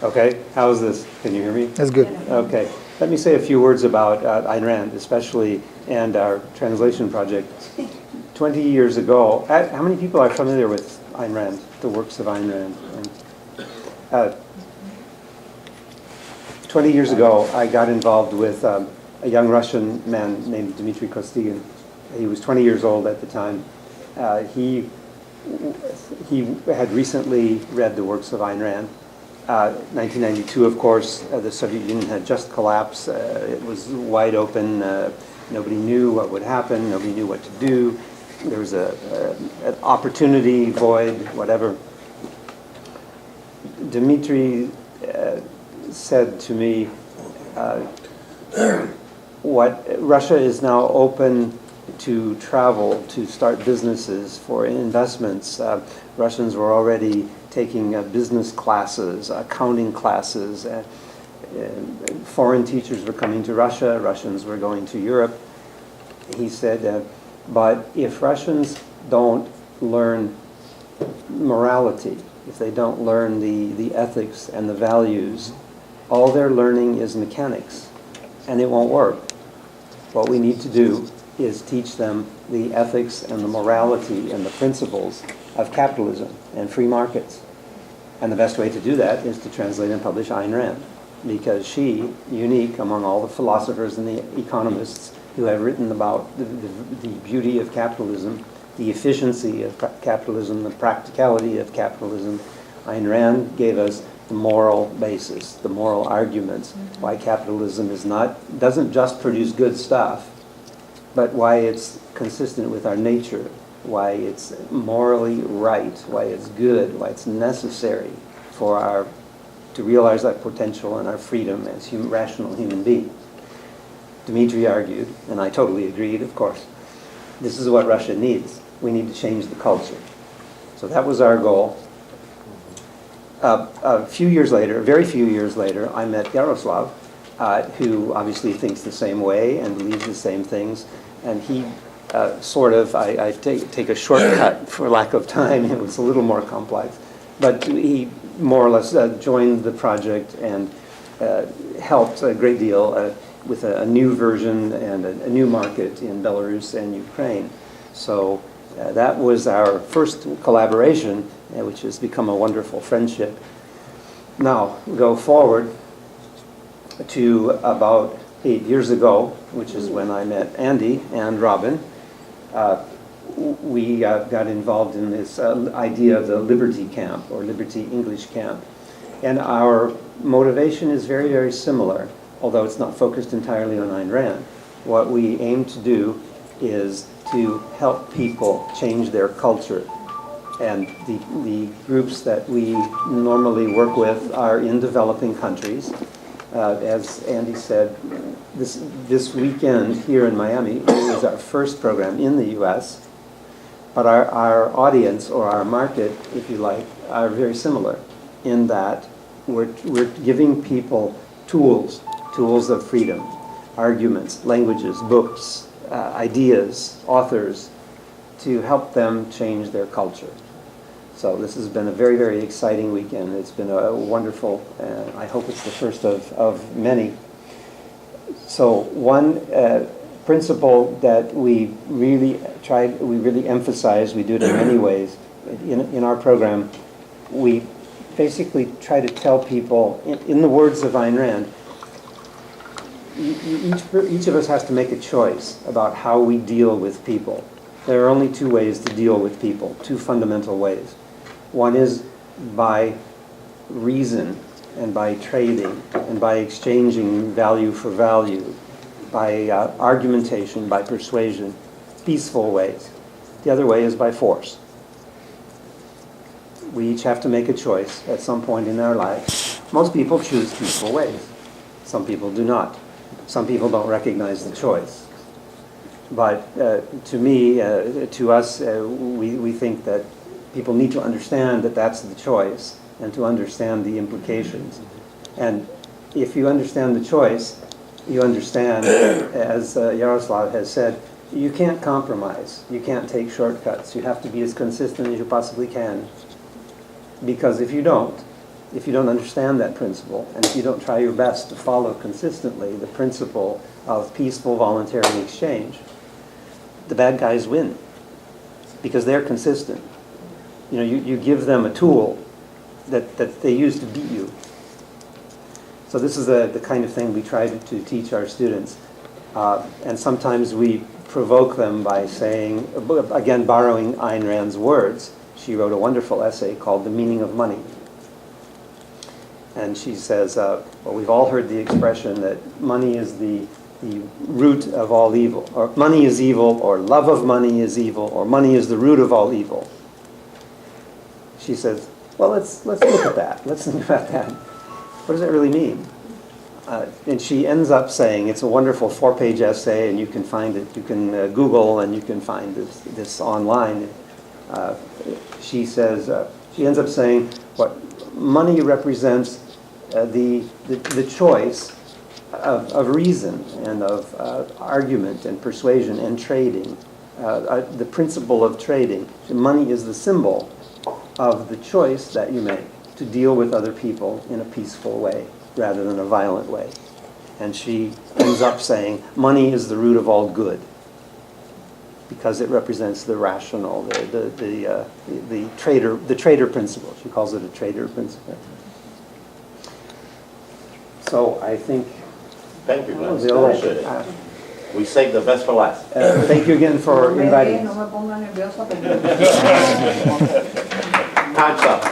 Okay, how's this? Can you hear me? That's good. Okay, let me say a few words about Ayn Ran, especially, and our translation project. 20 years ago, how many people are familiar with Ayn Rand, the works of Ayn Rand? 20 years ago, I got involved with a young Russian man named Dmitry Kostigin. He was 20 years old at the time. He had recently read the works of Ayn Rand. 1992, of course, the Soviet Union had just collapsed. It was wide open. Nobody knew what would happen. Nobody knew what to do. There was an opportunity void, whatever. Dmitry said to me, Russia is now open to travel, to start businesses, for investments. Russians were already taking business classes, accounting classes. Foreign teachers were coming to Russia. Russians were going to Europe. He said, but if Russians don't learn morality, if they don't learn the ethics and the values, all they're learning is mechanics, and it won't work. What we need to do is teach them the ethics and the morality and the principles of capitalism and free markets. And the best way to do that is to translate and publish Ayn Rand, because she, unique among all the philosophers and the economists who have written about the beauty of capitalism, the efficiency of capitalism, the practicality of capitalism, Ayn Rand gave us the moral basis, the moral arguments, why capitalism doesn't just produce good stuff, but why it's consistent with our nature, why it's morally right, why it's good, why it's necessary to realize our potential and our freedom as rational human beings. Dmitry argued, and I totally agreed, of course, this is what Russia needs. We need to change the culture. So that was our goal. A few years later, very few years later, I met Jaroslav, who obviously thinks the same way and believes the same things. And he I take a shortcut for lack of time. It was a little more complex. But he more or less joined the project and helped a great deal with a new version and a new market in Belarus and Ukraine. So that was our first collaboration, which has become a wonderful friendship. Now, go forward to about 8 years ago, which is when I met Andy and Robin. We got involved in this idea of the Liberty Camp, or Liberty English Camp. And our motivation is very, very similar, although it's not focused entirely on Ayn Rand. What we aim to do is to help people change their culture. And the groups that we normally work with are in developing countries. As Andy said, this weekend here in Miami is our first program in the U.S., but our audience, or our market, if you like, are very similar in that we're giving people tools of freedom, arguments, languages, books, ideas, authors, to help them change their culture. So this has been a very, very exciting weekend. It's been a wonderful, I hope it's the first of many. So one principle that we really emphasize, we do it in many ways. In our program, we basically try to tell people, in the words of Ayn Rand, each of us has to make a choice about how we deal with people. There are only two ways to deal with people, two fundamental ways. One is by reason and by trading and by exchanging value for value, by argumentation, by persuasion, peaceful ways. The other way is by force. We each have to make a choice at some point in our life. Most people choose peaceful ways. Some people do not. Some people don't recognize the choice. But to me, to us, we think that people need to understand that that's the choice and to understand the implications. And if you understand the choice, you understand, as Jaroslav has said, you can't compromise. You can't take shortcuts. You have to be as consistent as you possibly can. Because if you don't, if you don't understand that principle, and if you don't try your best to follow consistently the principle of peaceful voluntary exchange, the bad guys win because they're consistent. You know, you give them a tool that they use to beat you. So this is the kind of thing we try to teach our students. And sometimes we provoke them by saying, again, borrowing Ayn Rand's words. She wrote a wonderful essay called The Meaning of Money. And she says, well, we've all heard the expression that money is the root of all evil, or money is evil, or love of money is evil, or money is the root of all evil. She says, well, let's look at that. Let's think about that. What does that really mean? And she ends up saying, it's a wonderful 4-page essay, and you can find it. You can Google, and you can find this online. She says, she ends up saying, what money represents the choice of reason and of argument and persuasion and trading, the principle of trading. Money is the symbol of the choice that you make to deal with other people in a peaceful way rather than a violent way. And she ends up saying, money is the root of all good because it represents the rational, the trader principle. She calls it a trader principle. So I think... Thank you, Glenn. We saved the best for last. Thank you again for inviting us. Time's up.